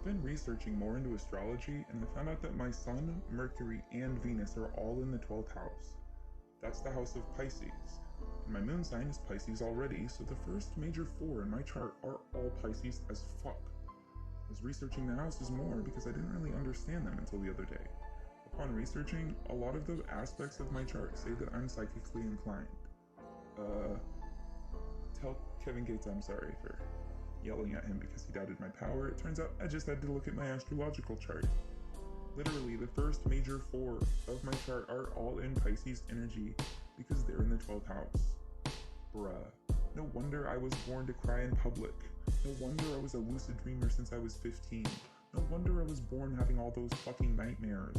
I've been researching more into astrology, and I found out that my Sun, Mercury, and Venus are all in the 12th house. That's the house of Pisces. And my moon sign is Pisces already, so the first major four in my chart are all Pisces as fuck. I was researching the houses more because I didn't really understand them until the other day. Upon researching, a lot of the aspects of my chart say that I'm psychically inclined. Tell Kevin Gates I'm sorry for yelling at him because he doubted my power. It turns out I just had to look at my astrological chart. Literally, the first major four of my chart are all in Pisces energy because they're in the 12th house. Bruh. No wonder I was born to cry in public. No wonder I was a lucid dreamer since I was 15. No wonder I was born having all those fucking nightmares.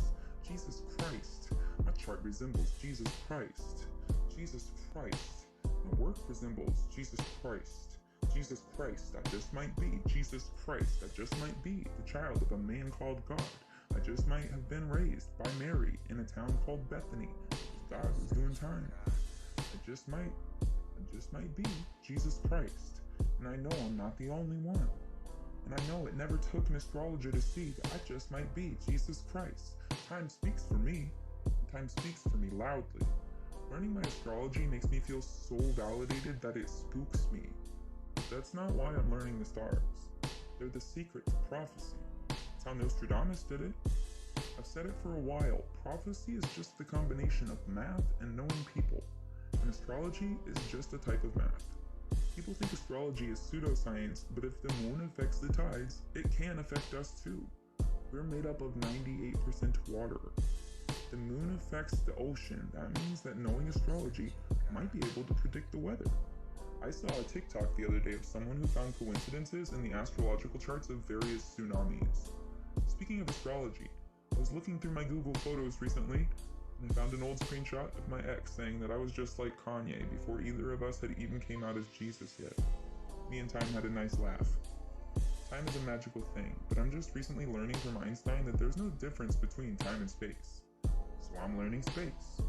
Jesus Christ. My chart resembles Jesus Christ. Jesus Christ. My work resembles Jesus Christ. Jesus Christ, I just might be. Jesus Christ, I just might be the child of a man called God. I just might have been raised by Mary in a town called Bethany. God was doing time. I just might be Jesus Christ. And I know I'm not the only one. And I know it never took an astrologer to see that I just might be Jesus Christ. Time speaks for me. Time speaks for me loudly. Learning my astrology makes me feel so validated that it spooks me. But that's not why I'm learning the stars. They're the secret to prophecy. That's how Nostradamus did it. I've said it for a while. Prophecy is just the combination of math and knowing people. And astrology is just a type of math. People think astrology is pseudoscience, but if the moon affects the tides, it can affect us too. We're made up of 98% water. The moon affects the ocean. That means that knowing astrology might be able to predict the weather. I saw a TikTok the other day of someone who found coincidences in the astrological charts of various tsunamis. Speaking of astrology, I was looking through my Google Photos recently, and I found an old screenshot of my ex saying that I was just like Kanye before either of us had even came out as Jesus yet. Me and Time had a nice laugh. Time is a magical thing, but I'm just recently learning from Einstein that there's no difference between time and space. So I'm learning space.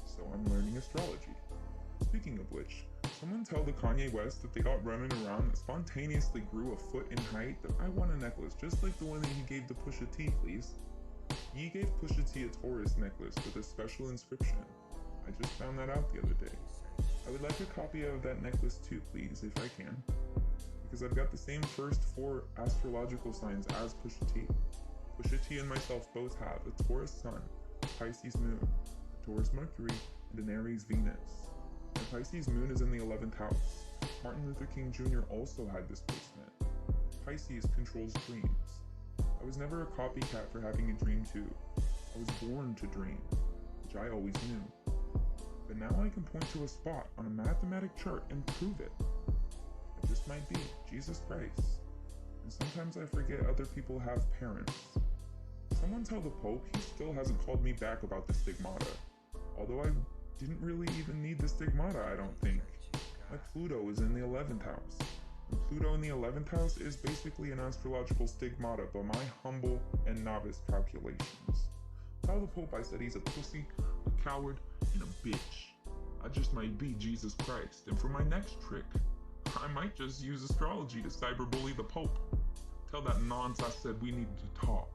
So I'm learning astrology. Speaking of which, someone tell the Kanye West that they got running around that spontaneously grew a foot in height that I want a necklace just like the one that he gave to Pusha T, please. He gave Pusha T a Taurus necklace with a special inscription. I just found that out the other day. I would like a copy of that necklace too, please, if I can. Because I've got the same first four astrological signs as Pusha T. Pusha T and myself both have a Taurus Sun, a Pisces Moon, a Taurus Mercury, and an Aries Venus. My Pisces Moon is in the 11th house. Martin Luther King Jr. also had this placement. Pisces controls dreams. I was never a copycat for having a dream too. I was born to dream, which I always knew. But now I can point to a spot on a mathematic chart and prove it. I just might be Jesus Christ. And sometimes I forget other people have parents. Someone tell the Pope he still hasn't called me back about the stigmata. Although I didn't really even need the stigmata, I don't think. My Pluto is in the 11th house. And Pluto in the 11th house is basically an astrological stigmata by my humble and novice calculations. Tell the Pope I said he's a pussy, a coward, and a bitch. I just might be Jesus Christ, and for my next trick, I might just use astrology to cyberbully the Pope. Tell that nonce I said we needed to talk.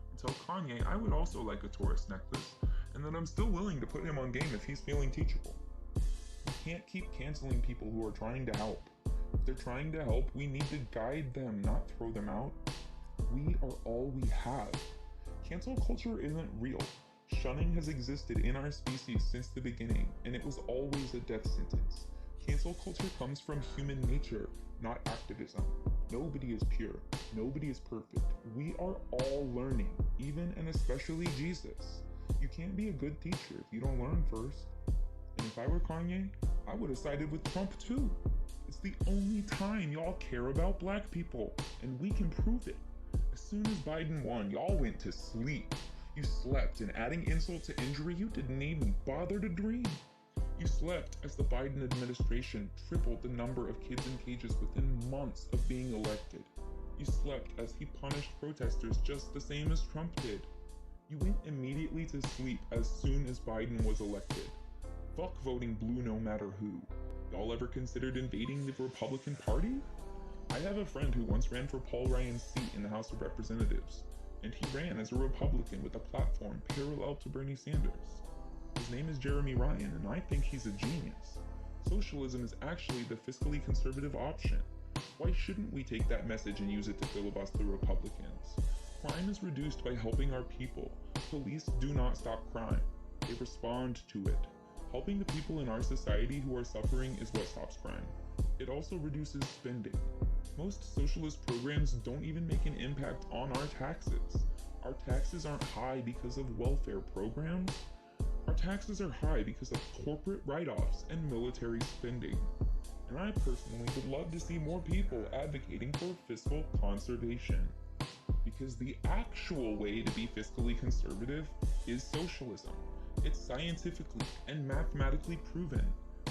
And tell Kanye I would also like a Taurus necklace, and that I'm still willing to put him on game if he's feeling teachable. We can't keep canceling people who are trying to help. If they're trying to help, we need to guide them, not throw them out. We are all we have. Cancel culture isn't real. Shunning has existed in our species since the beginning, and it was always a death sentence. Cancel culture comes from human nature, not activism. Nobody is pure. Nobody is perfect. We are all learning, even and especially Jesus. You can't be a good teacher if you don't learn first. And if I were Kanye, I would have sided with Trump too. It's the only time y'all care about black people, and we can prove it. As soon as Biden won, y'all went to sleep. You slept, and adding insult to injury, you didn't even bother to dream. You slept as the Biden administration tripled the number of kids in cages within months of being elected. You slept as he punished protesters just the same as Trump did. You went immediately to sleep as soon as Biden was elected. Fuck voting blue no matter who. Y'all ever considered invading the Republican Party? I have a friend who once ran for Paul Ryan's seat in the House of Representatives, and he ran as a Republican with a platform parallel to Bernie Sanders. His name is Jeremy Ryan, and I think he's a genius. Socialism is actually the fiscally conservative option. Why shouldn't we take that message and use it to filibuster Republicans? Crime is reduced by helping our people. Police do not stop crime. They respond to it. Helping the people in our society who are suffering is what stops crime. It also reduces spending. Most socialist programs don't even make an impact on our taxes. Our taxes aren't high because of welfare programs. Our taxes are high because of corporate write-offs and military spending. And I personally would love to see more people advocating for fiscal conservation. Because the actual way to be fiscally conservative is socialism. It's scientifically and mathematically proven.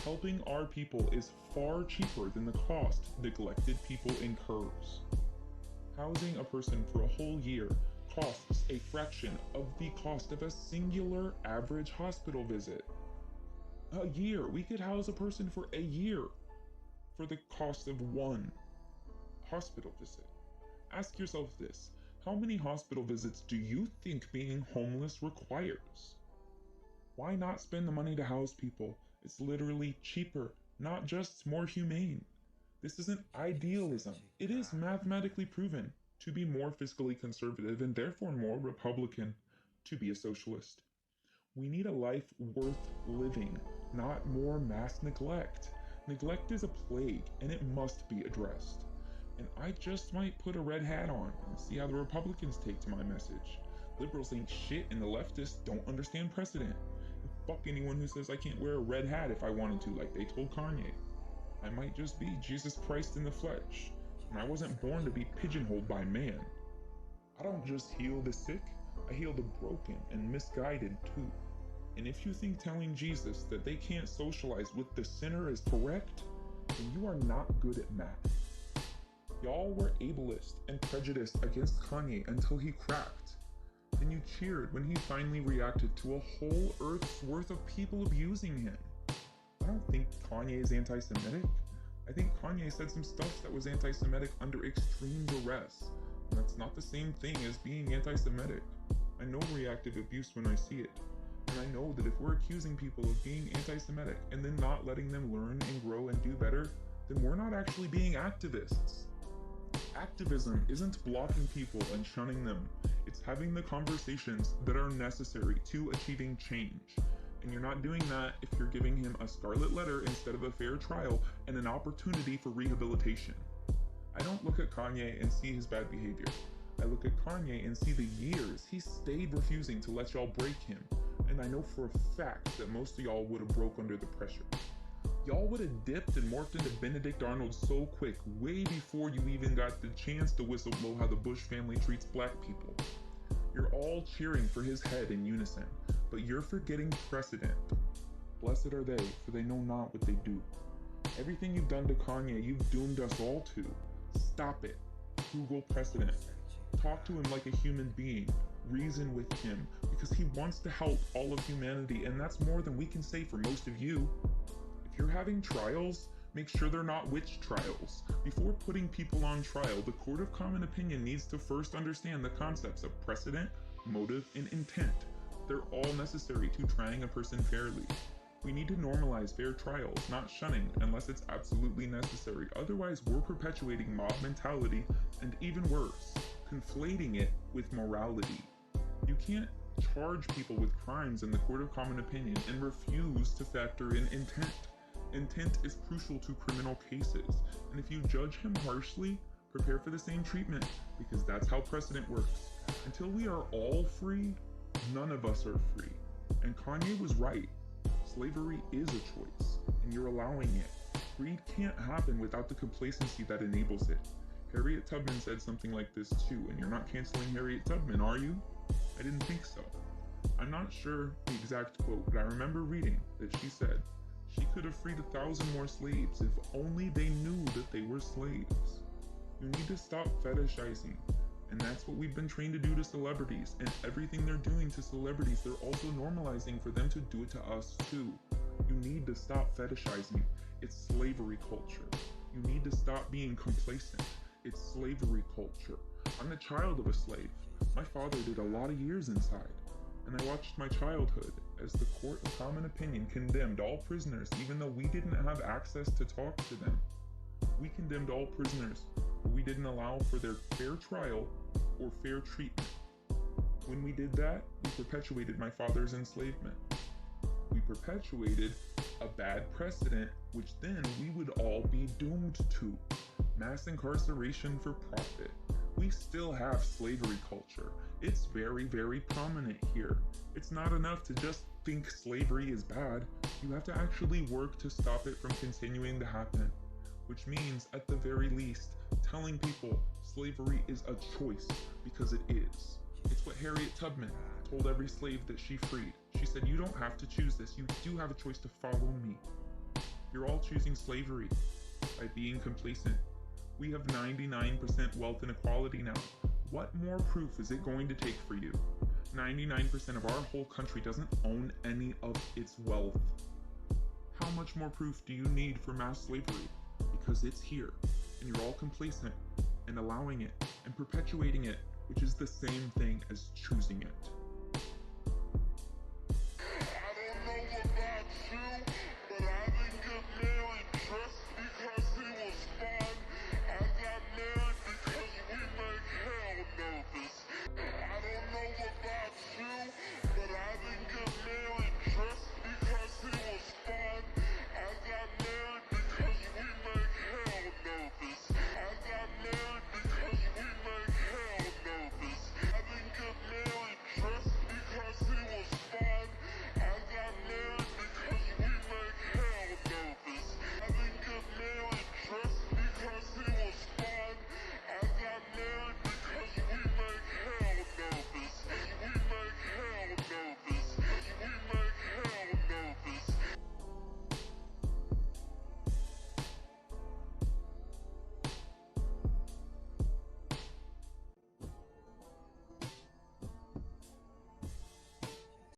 Helping our people is far cheaper than the cost neglected people incurs. Housing a person for a whole year costs a fraction of the cost of a singular average hospital visit. A year, we could house a person for a year for the cost of one hospital visit. Ask yourself this: how many hospital visits do you think being homeless requires? Why not spend the money to house people? It's literally cheaper, not just more humane. This isn't idealism. It is mathematically proven to be more fiscally conservative and therefore more Republican to be a socialist. We need a life worth living, not more mass neglect. Neglect is a plague and it must be addressed. And I just might put a red hat on and see how the Republicans take to my message. Liberals ain't shit and the leftists don't understand precedent. And fuck anyone who says I can't wear a red hat if I wanted to, like they told Kanye. I might just be Jesus Christ in the flesh, and I wasn't born to be pigeonholed by man. I don't just heal the sick, I heal the broken and misguided too. And if you think telling Jesus that they can't socialize with the sinner is correct, then you are not good at math. Y'all were ableist and prejudiced against Kanye until he cracked. Then you cheered when he finally reacted to a whole Earth's worth of people abusing him. I don't think Kanye is anti-Semitic. I think Kanye said some stuff that was anti-Semitic under extreme duress. And that's not the same thing as being anti-Semitic. I know reactive abuse when I see it. And I know that if we're accusing people of being anti-Semitic and then not letting them learn and grow and do better, then we're not actually being activists. Activism isn't blocking people and shunning them. It's having the conversations that are necessary to achieving change. And you're not doing that if you're giving him a scarlet letter instead of a fair trial and an opportunity for rehabilitation. I don't look at Kanye and see his bad behavior. I look at Kanye and see the years he stayed refusing to let y'all break him. And I know for a fact that most of y'all would have broke under the pressure. Y'all would have dipped and morphed into Benedict Arnold so quick, way before you even got the chance to whistleblow how the Bush family treats black people. You're all cheering for his head in unison, but you're forgetting precedent. Blessed are they, for they know not what they do. Everything you've done to Kanye, you've doomed us all to. Stop it. Google precedent. Talk to him like a human being. Reason with him, because he wants to help all of humanity, and that's more than we can say for most of you. If you're having trials, make sure they're not witch trials. Before putting people on trial, the court of common opinion needs to first understand the concepts of precedent, motive, and intent. They're all necessary to trying a person fairly. We need to normalize fair trials, not shunning, unless it's absolutely necessary. Otherwise, we're perpetuating mob mentality, and even worse, conflating it with morality. You can't charge people with crimes in the court of common opinion and refuse to factor in intent. Intent is crucial to criminal cases, and if you judge him harshly, prepare for the same treatment, because that's how precedent works. Until we are all free, none of us are free. And Kanye was right. Slavery is a choice, and you're allowing it. Greed can't happen without the complacency that enables it. Harriet Tubman said something like this too, and you're not canceling Harriet Tubman, are you? I didn't think so. I'm not sure the exact quote, but I remember reading that she said she could have freed 1,000 more slaves if only they knew that they were slaves. You need to stop fetishizing, and that's what we've been trained to do to celebrities, and everything they're doing to celebrities, they're also normalizing for them to do it to us too. You need to stop fetishizing. It's slavery culture. You need to stop being complacent. It's slavery culture. I'm the child of a slave. My father did a lot of years inside, and I watched my childhood as the court of common opinion condemned all prisoners even though we didn't have access to talk to them. We condemned all prisoners, but we didn't allow for their fair trial or fair treatment. When we did that, we perpetuated my father's enslavement. We perpetuated a bad precedent, which then we would all be doomed to. Mass incarceration for profit. We still have slavery culture. It's very, very prominent here. It's not enough to just think slavery is bad. You have to actually work to stop it from continuing to happen, which means, at the very least, telling people slavery is a choice, because it is. It's what Harriet Tubman told every slave that she freed. She said, you don't have to choose this. You do have a choice to follow me. You're all choosing slavery by being complacent. We have 99% wealth inequality now. What more proof is it going to take for you? 99% of our whole country doesn't own any of its wealth. How much more proof do you need for mass slavery? Because it's here, and you're all complacent and allowing it and perpetuating it, which is the same thing as choosing it.